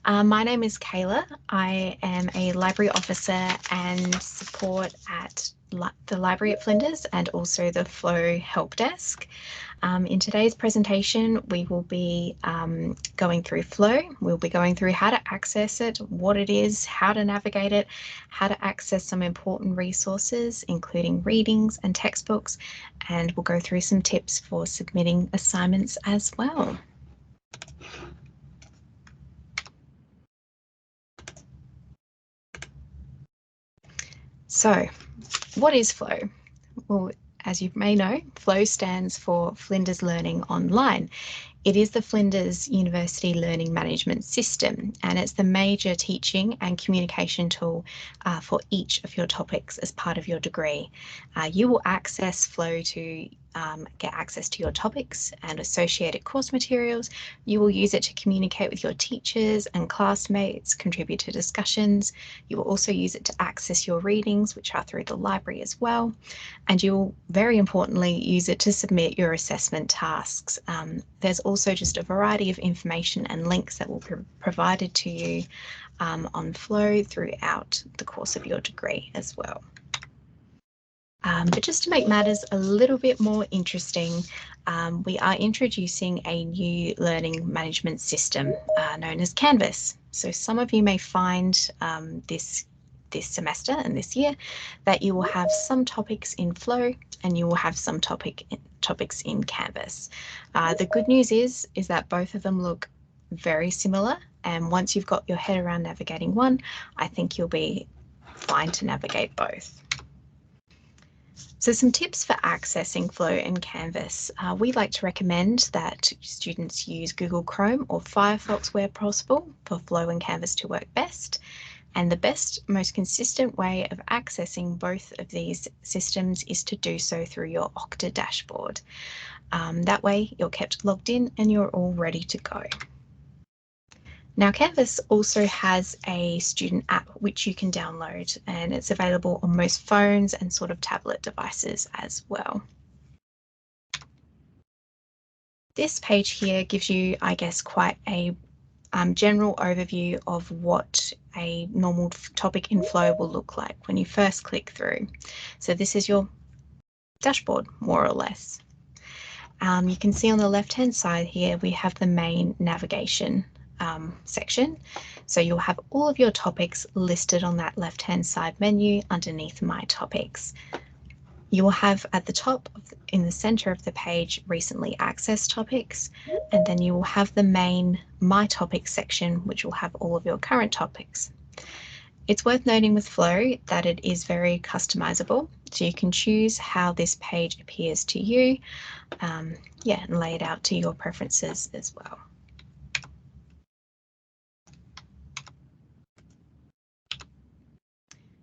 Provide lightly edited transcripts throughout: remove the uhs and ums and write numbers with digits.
My name is Kayla. I am a library officer and support at the library at Flinders and also the FLO Helpdesk. In today's presentation, we will be going through FLO. We'll be going through how to access it, what it is, how to navigate it, how to access some important resources, including readings and textbooks, and we'll go through some tips for submitting assignments as well. So, what is FLO? Well, as you may know, FLO stands for Flinders Learning Online. It is the Flinders University Learning Management System, and it's the major teaching and communication tool for each of your topics as part of your degree. You will access FLO to get access to your topics and associated course materials. You will use it to communicate with your teachers and classmates, contribute to discussions. You will also use it to access your readings, which are through the library as well. And you will, very importantly, use it to submit your assessment tasks. There's also just a variety of information and links that will be provided to you on FLO throughout the course of your degree as well. But just to make matters a little bit more interesting, we are introducing a new learning management system known as Canvas. So some of you may find this semester and this year that you will have some topics in FLO and you will have some topics in Canvas. The good news is that both of them look very similar, and once you've got your head around navigating one, I think you'll be fine to navigate both. So some tips for accessing FLO and Canvas. We like to recommend that students use Google Chrome or Firefox where possible for FLO and Canvas to work best. And the best, most consistent way of accessing both of these systems is to do so through your Okta dashboard. That way you're kept logged in and you're all ready to go. Now, Canvas also has a student app which you can download, and it's available on most phones and sort of tablet devices as well. This page here gives you, I guess, quite a general overview of what a normal topic in FLO will look like when you first click through. So this is your dashboard, more or less. You can see on the left-hand side here, we have the main navigation section. So you'll have all of your topics listed on that left-hand side menu underneath My Topics. You will have at the top, in the center of the page, recently accessed topics, and then you will have the main My Topics section, which will have all of your current topics. It's worth noting with FLO that it is very customizable, so you can choose how this page appears to you, and lay it out to your preferences as well.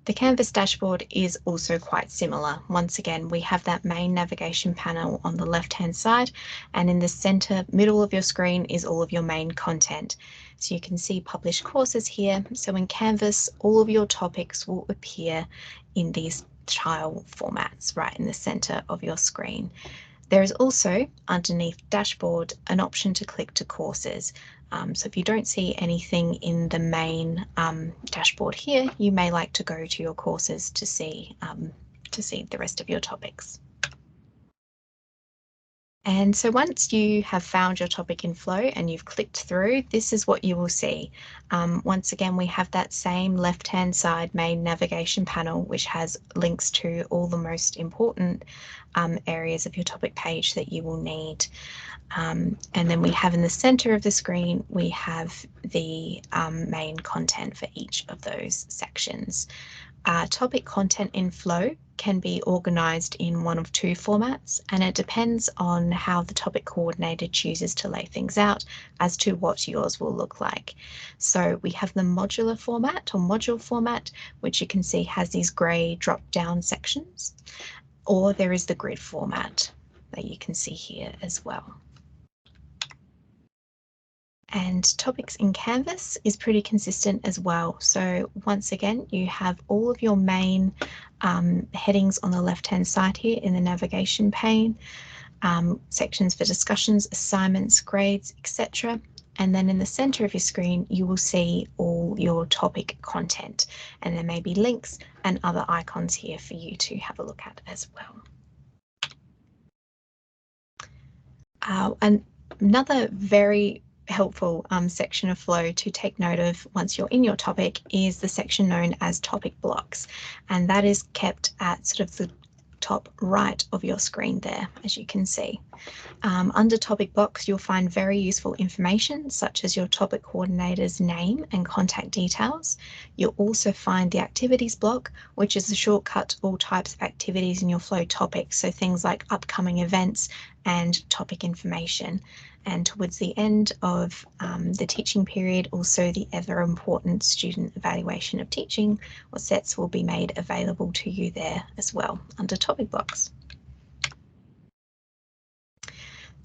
The Canvas dashboard is also quite similar. Once again, we have that main navigation panel on the left-hand side, and in the center middle of your screen is all of your main content. So you can see published courses here. So in Canvas, all of your topics will appear in these tile formats right in the center of your screen. There is also, underneath Dashboard, an option to click to courses. So if you don't see anything in the main dashboard here, you may like to go to your courses to see the rest of your topics. And so once you have found your topic in FLO and you've clicked through, this is what you will see. Once again, we have that same left-hand side main navigation panel, which has links to all the most important areas of your topic page that you will need. And then we have in the center of the screen, we have the main content for each of those sections. Topic content in FLO can be organised in one of two formats, and it depends on how the topic coordinator chooses to lay things out as to what yours will look like. So we have the modular format or module format, which you can see has these grey drop-down sections, or there is the grid format that you can see here as well. And topics in Canvas is pretty consistent as well. So once again, you have all of your main headings on the left-hand side here in the navigation pane, sections for discussions, assignments, grades, etc. And then in the center of your screen, you will see all your topic content, and there may be links and other icons here for you to have a look at as well. And another very helpful section of Flow to take note of once you're in your topic is the section known as topic blocks, and that is kept at sort of the top right of your screen there, as you can see. Under topic blocks, you'll find very useful information such as your topic coordinator's name and contact details. You'll also find the activities block, which is a shortcut to all types of activities in your Flow topic, so things like upcoming events and topic information. And towards the end of the teaching period, also the ever important student evaluation of teaching or sets will be made available to you there as well under topic blocks.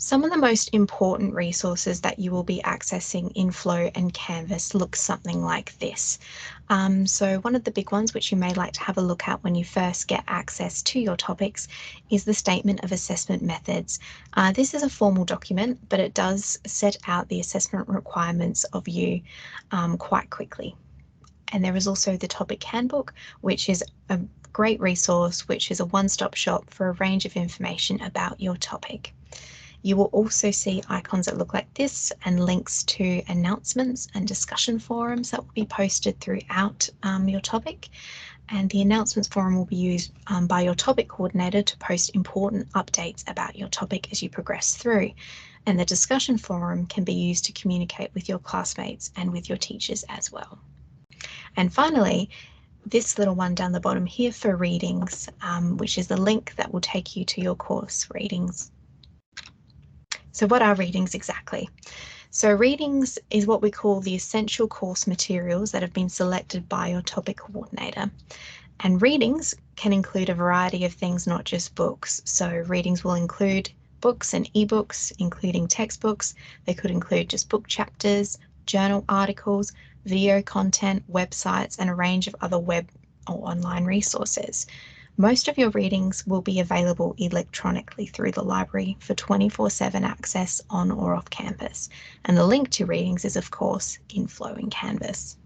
Some of the most important resources that you will be accessing in Flow and Canvas look something like this. So one of the big ones which you may like to have a look at when you first get access to your topics is the Statement of Assessment Methods. This is a formal document, but it does set out the assessment requirements of you quite quickly. And there is also the Topic Handbook, which is a great resource, which is a one-stop shop for a range of information about your topic. You will also see icons that look like this and links to announcements and discussion forums that will be posted throughout your topic. And the announcements forum will be used by your topic coordinator to post important updates about your topic as you progress through. And the discussion forum can be used to communicate with your classmates and with your teachers as well. And finally, this little one down the bottom here for readings, which is the link that will take you to your course readings. So what are readings exactly? So readings is what we call the essential course materials that have been selected by your topic coordinator. And readings can include a variety of things, not just books. So readings will include books and ebooks, including textbooks. They could include just book chapters, journal articles, video content, websites, and a range of other web or online resources. Most of your readings will be available electronically through the library for 24/7 access on or off campus. And the link to readings is, of course, in Flow and Canvas.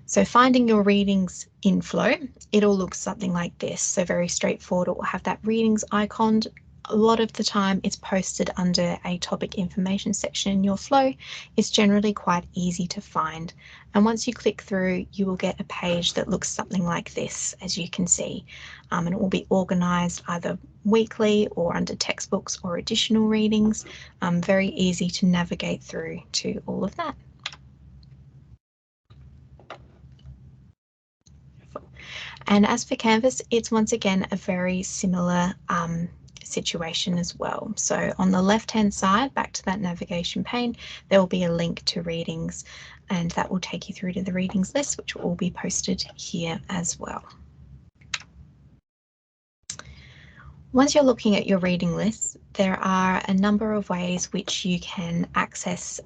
So finding your readings in Flow, it all looks something like this. So very straightforward. It will have that readings icon. A lot of the time it's posted under a topic information section in your Flow. It's generally quite easy to find. And once you click through, you will get a page that looks something like this, as you can see. And it will be organized either weekly or under textbooks or additional readings. Very easy to navigate through to all of that. And as for Canvas, it's once again a very similar situation as well. So on the left-hand side, back to that navigation pane, there will be a link to readings, and that will take you through to the readings list, which will all be posted here as well. Once you're looking at your reading lists, there are a number of ways which you can access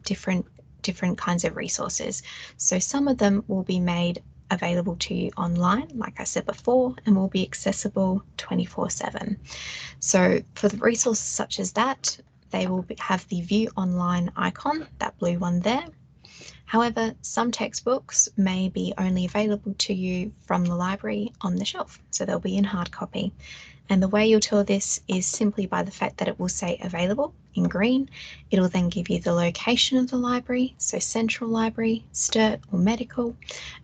different kinds of resources. So some of them will be made available to you online, like I said before, and will be accessible 24/7. So for the resources such as that, they will have the View Online icon, that blue one there. However, some textbooks may be only available to you from the library on the shelf, so they'll be in hard copy. And the way you'll tell this is simply by the fact that it will say available in green. It'll then give you the location of the library, so Central Library, Sturt or Medical,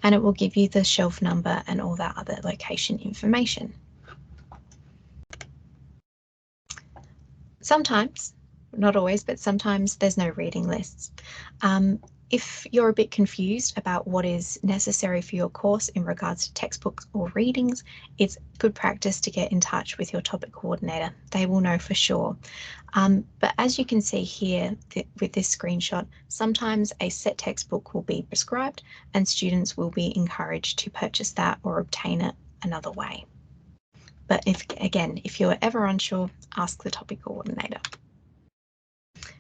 and it will give you the shelf number and all that other location information. Sometimes, not always, but sometimes there's no reading lists. If you're a bit confused about what is necessary for your course in regards to textbooks or readings, it's good practice to get in touch with your topic coordinator. They will know for sure. But as you can see here with this screenshot, sometimes a set textbook will be prescribed and students will be encouraged to purchase that or obtain it another way. But if you're ever unsure, ask the topic coordinator.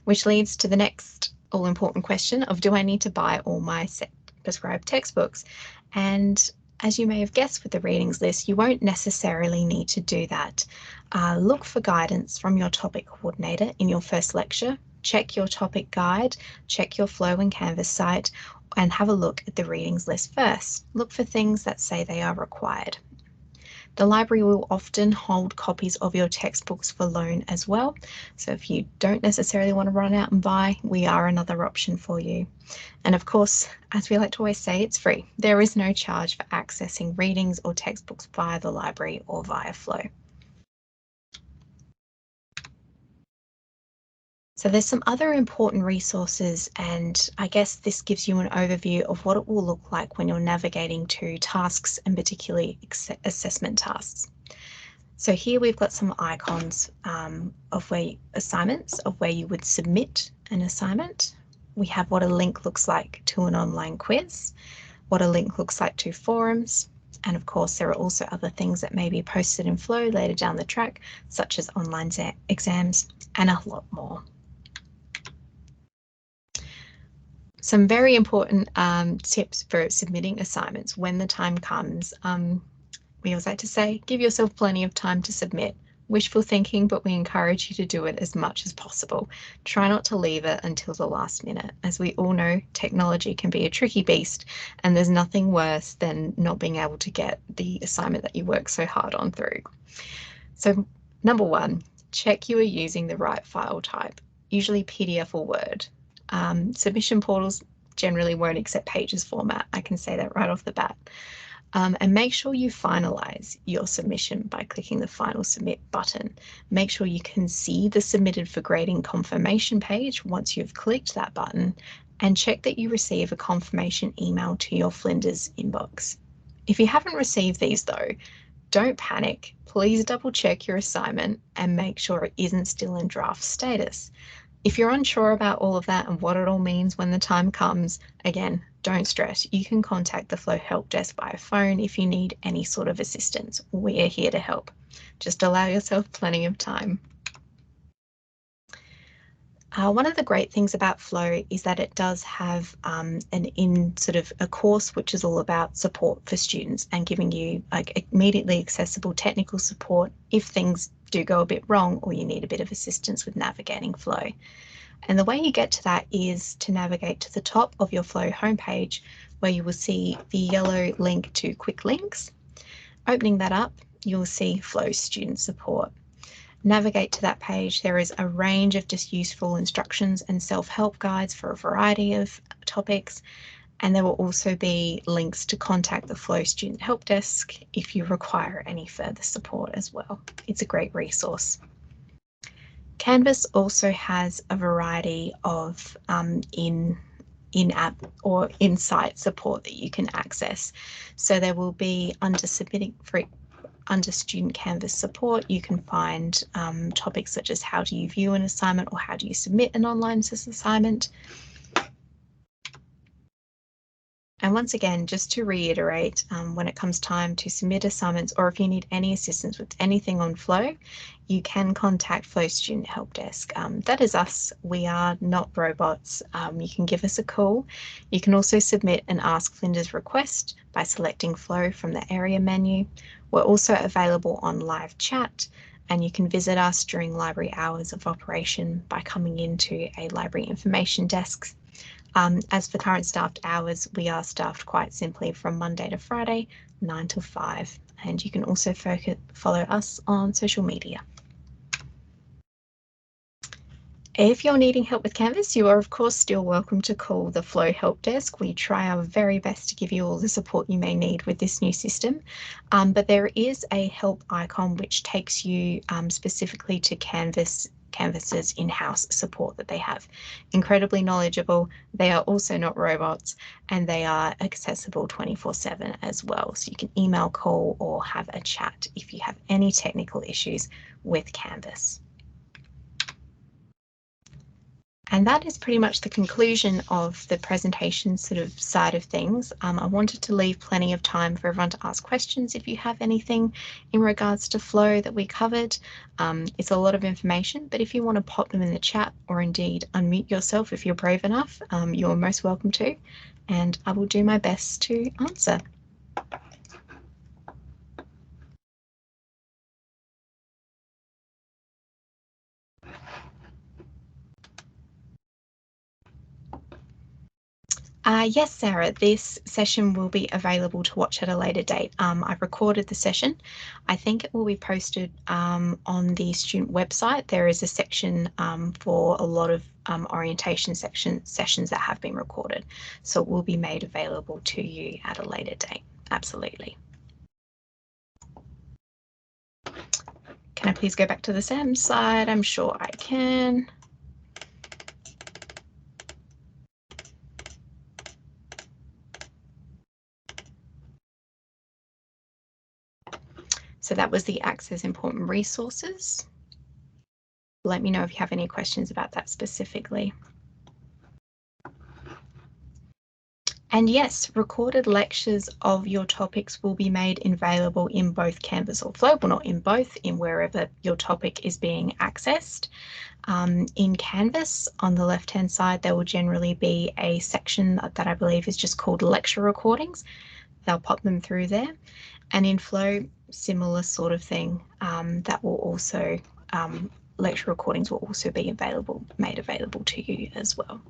Which leads to the next all-important question of, do I need to buy all my set prescribed textbooks? And as you may have guessed with the readings list, you won't necessarily need to do that. Look for guidance from your topic coordinator in your first lecture check your topic guide, check your FLO and Canvas site, and have a look at the readings list first. Look for things that say they are required. The library will often hold copies of your textbooks for loan as well. So if you don't necessarily want to run out and buy, we are another option for you. And of course, as we like to always say, it's free. There is no charge for accessing readings or textbooks via the library or via FLO. So there's some other important resources, and I guess this gives you an overview of what it will look like when you're navigating to tasks, and particularly assessment tasks. So here we've got some icons of assignments of where you would submit an assignment. We have what a link looks like to an online quiz, what a link looks like to forums, and of course there are also other things that may be posted in FLO later down the track, such as online exams and a lot more. Some very important tips for submitting assignments when the time comes. We always like to say, give yourself plenty of time to submit. Wishful thinking, but we encourage you to do it as much as possible. Try not to leave it until the last minute. As we all know, technology can be a tricky beast, and there's nothing worse than not being able to get the assignment that you worked so hard on through. So number one, check you are using the right file type, usually PDF or Word. Submission portals generally won't accept pages format. I can say that right off the bat. And make sure you finalize your submission by clicking the Final Submit button. Make sure you can see the Submitted for Grading confirmation page once you've clicked that button, and check that you receive a confirmation email to your Flinders inbox. If you haven't received these though, don't panic. Please double check your assignment and make sure it isn't still in draft status. If you're unsure about all of that and what it all means when the time comes, again, don't stress. You can contact the FLO help desk by phone if you need any sort of assistance. We are here to help. Just allow yourself plenty of time. One of the great things about FLO is that it does have a course which is all about support for students and giving you like immediately accessible technical support if things do go a bit wrong or you need a bit of assistance with navigating FLO. And the way you get to that is to navigate to the top of your FLO homepage, where you will see the yellow link to Quick Links. Opening that up, you'll see FLO Student Support. Navigate to that page. There is a range of just useful instructions and self-help guides for a variety of topics. And there will also be links to contact the FLO Student Help Desk if you require any further support as well. It's a great resource. Canvas also has a variety of in-app or in-site support that you can access. So there will be under Student Canvas support, you can find topics such as how do you view an assignment or how do you submit an online assignment. And once again, just to reiterate, when it comes time to submit assignments or if you need any assistance with anything on FLO, you can contact FLO Student Help Desk. That is us. We are not robots. You can give us a call. You can also submit an Ask Flinders request by selecting FLO from the area menu. We're also available on live chat, and you can visit us during library hours of operation by coming into a library information desk. As for current staffed hours, we are staffed quite simply from Monday to Friday, 9 till 5, and you can also follow us on social media. If you're needing help with Canvas, you are of course still welcome to call the FLO Help Desk. We try our very best to give you all the support you may need with this new system, but there is a help icon which takes you specifically to Canvas's in-house support that they have. Incredibly knowledgeable. They are also not robots, and they are accessible 24/7 as well. So you can email, call, or have a chat if you have any technical issues with Canvas. And that is pretty much the conclusion of the presentation side of things. I wanted to leave plenty of time for everyone to ask questions if you have anything in regards to FLO that we covered. It's a lot of information, but if you want to pop them in the chat or indeed unmute yourself if you're brave enough, you're most welcome to, and I will do my best to answer. Yes, Sarah, this session will be available to watch at a later date. I've recorded the session. I think it will be posted on the student website. There is a section for a lot of orientation sessions that have been recorded. So it will be made available to you at a later date. Absolutely. Can I please go back to the SAM slide? I'm sure I can. So that was the access important resources. Let me know if you have any questions about that specifically. And yes, recorded lectures of your topics will be made available in both Canvas or FLO, well, not in both, in wherever your topic is being accessed. In Canvas, on the left-hand side, there will generally be a section that I believe is just called lecture recordings. They'll pop them through there. And in FLO, similar sort of thing, that will also, lecture recordings will also be made available to you as well.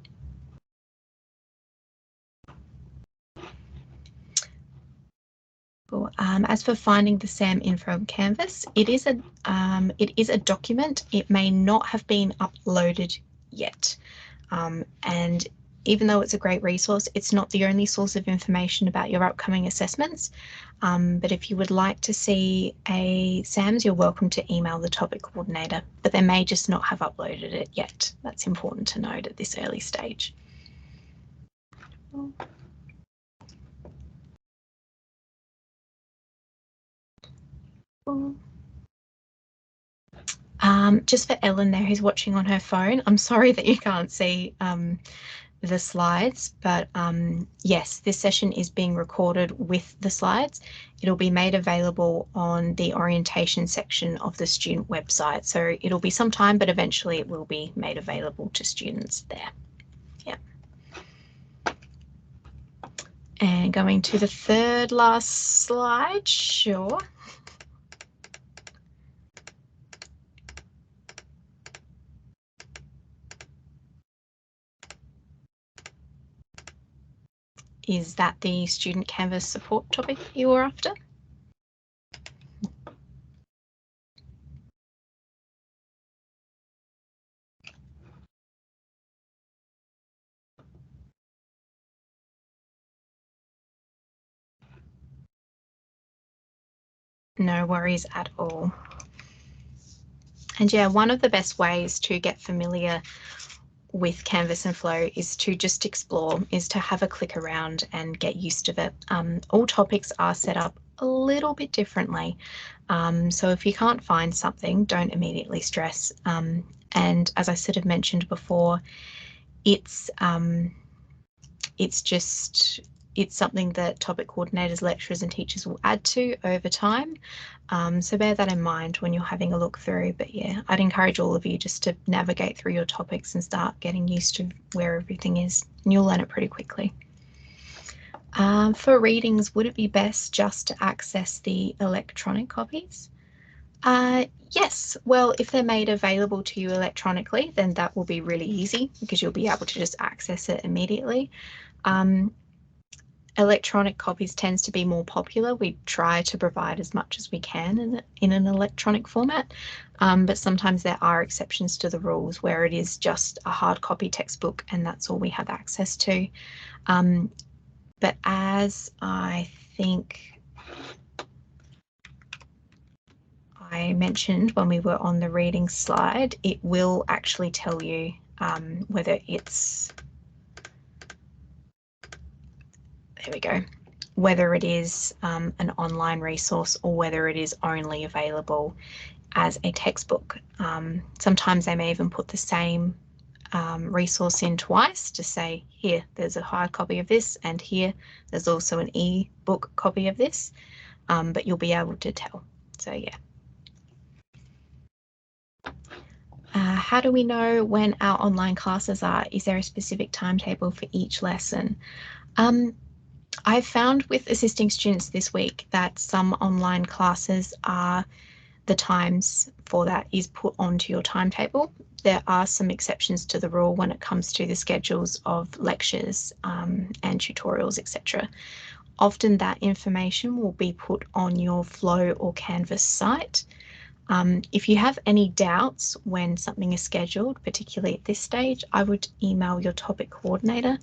As for finding the SAM info on Canvas, it is a document. It may not have been uploaded yet, and even though it's a great resource, it's not the only source of information about your upcoming assessments. But if you would like to see a SAMS, you're welcome to email the topic coordinator, but they may just not have uploaded it yet. That's important to note at this early stage. Just for Ellen there, who's watching on her phone, I'm sorry that you can't see the slides, but yes, this session is being recorded with the slides. It'll be made available on the orientation section of the student website. So it'll be some time, but eventually it will be made available to students there. Yeah. And going to the third last slide, sure. Is that the student Canvas support topic you were after? No worries at all. And yeah, one of the best ways to get familiar with Canvas and FLO is to just explore, is to have a click around and get used to it. All topics are set up a little bit differently. So if you can't find something, don't immediately stress. And as I sort of mentioned before, it's something that topic coordinators, lecturers and teachers will add to over time. So bear that in mind when you're having a look through. But yeah, I'd encourage all of you just to navigate through your topics and start getting used to where everything is, and you'll learn it pretty quickly. For readings, would it be best just to access the electronic copies? Yes, well, if they're made available to you electronically, then that will be really easy because you'll be able to just access it immediately. Electronic copies tends to be more popular. We try to provide as much as we can in an electronic format, but sometimes there are exceptions to the rules where it is just a hard copy textbook and that's all we have access to. But as I think I mentioned when we were on the reading slide, it will actually tell you whether it's, there we go, whether it is an online resource or whether it is only available as a textbook. Sometimes they may even put the same resource in twice to say, here, there's a hard copy of this, and here, there's also an e-book copy of this, but you'll be able to tell. So yeah. How do we know when our online classes are? Is there a specific timetable for each lesson? I've found with assisting students this week that some online classes are the times for that is put onto your timetable. There are some exceptions to the rule when it comes to the schedules of lectures and tutorials, etc. Often that information will be put on your FLO or Canvas site. If you have any doubts when something is scheduled, particularly at this stage, I would email your topic coordinator.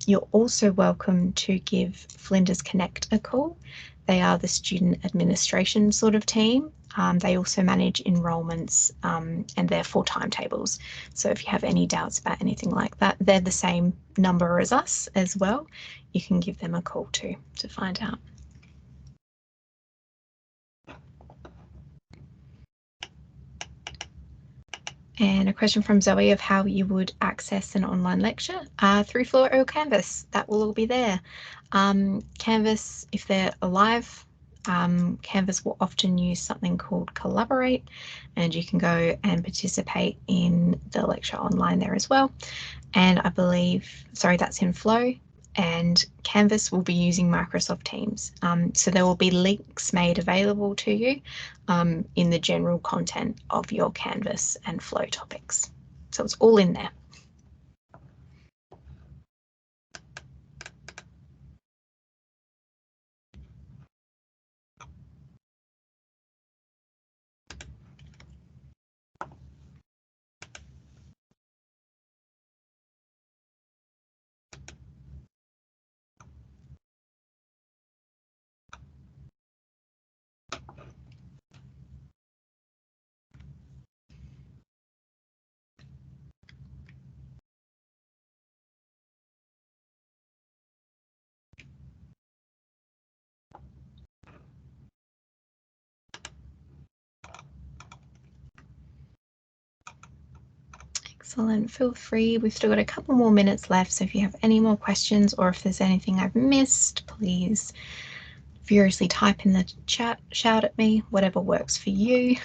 You're also welcome to give Flinders Connect a call. They are the student administration sort of team. They also manage enrolments and therefore timetables. So if you have any doubts about anything like that, they're the same number as us as well. You can give them a call too to find out. And a question from Zoe of how you would access an online lecture through FLO or Canvas. That will all be there. Canvas, if they're alive, Canvas will often use something called Collaborate, and you can go and participate in the lecture online there as well. And I believe, sorry, that's in FLO, and Canvas will be using Microsoft Teams. So there will be links made available to you in the general content of your Canvas and FLO topics. So it's all in there. Excellent. Feel free. We've still got a couple more minutes left, so if you have any more questions or if there's anything I've missed, please furiously type in the chat, shout at me, whatever works for you.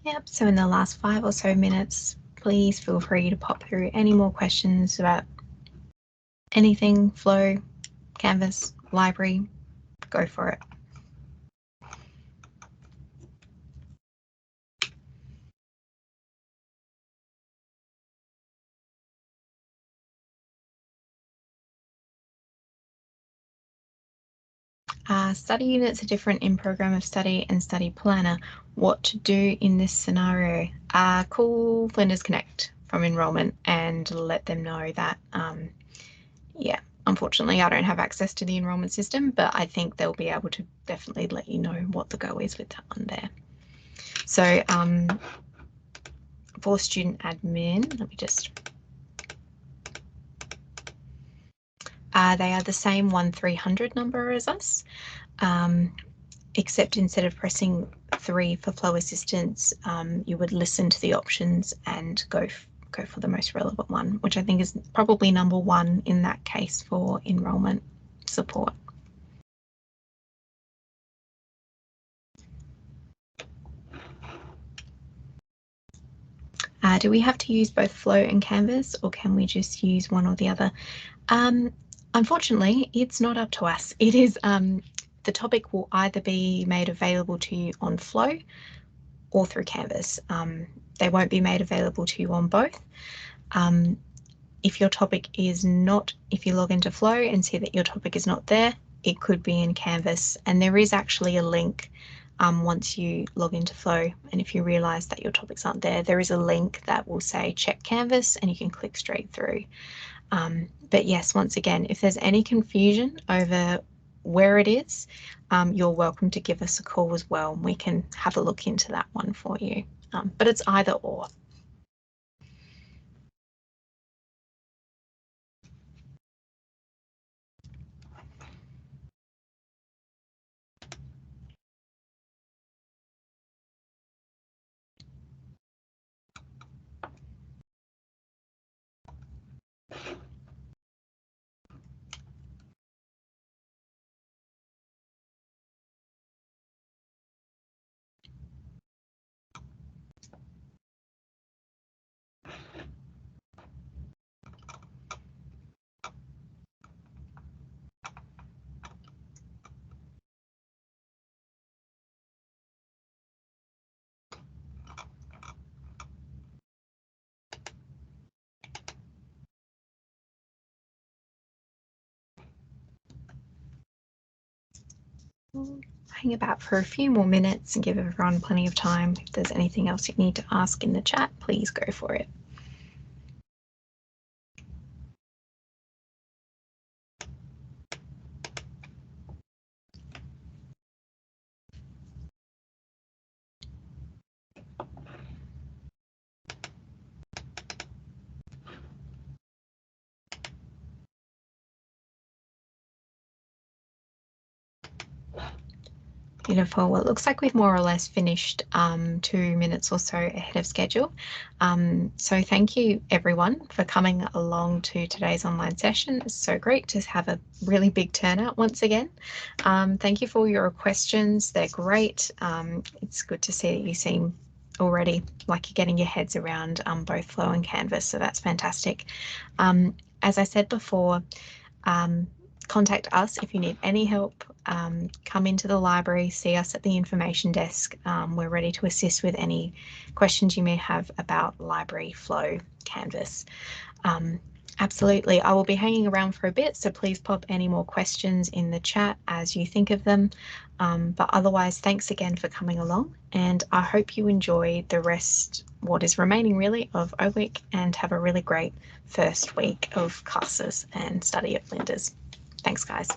Yep, so in the last 5 or so minutes, please feel free to pop through any more questions about anything, FLO, Canvas, library, go for it. Study units are different in program of study and study planner. What to do in this scenario? Call Flinders Connect from enrolment and let them know that, yeah, unfortunately I don't have access to the enrolment system, but I think they'll be able to definitely let you know what the go is with that one there. So for student admin, let me just, they are the same 1300 number as us, except instead of pressing 3 for FLO assistance, you would listen to the options and go for the most relevant one, which I think is probably number 1 in that case for enrolment support. Do we have to use both FLO and Canvas, or can we just use one or the other? Unfortunately, it's not up to us. It is the topic will either be made available to you on FLO or through Canvas. They won't be made available to you on both. If your topic is not, if you log into FLO and see that your topic is not there, it could be in Canvas. And there is actually a link once you log into FLO, and if you realize that your topics aren't there, there is a link that will say check Canvas and you can click straight through. But yes, once again, if there's any confusion over where it is, you're welcome to give us a call as well, and we can have a look into that one for you. But it's either or. Hang about for a few more minutes and give everyone plenty of time. If there's anything else you need to ask in the chat, please go for it. Beautiful. Well, it looks like we've more or less finished 2 minutes or so ahead of schedule. So thank you everyone for coming along to today's online session. It's so great to have a really big turnout once again. Thank you for all your questions. They're great. It's good to see that you seem already like you're getting your heads around both FLO and Canvas, so that's fantastic. As I said before, contact us if you need any help. Come into the library, see us at the information desk. We're ready to assist with any questions you may have about library, FLO, Canvas. Absolutely, I will be hanging around for a bit, so please pop any more questions in the chat as you think of them. But otherwise, thanks again for coming along, and I hope you enjoy the rest, what is remaining really, of O Week, and have a really great first week of classes and study at Flinders. Thanks, guys.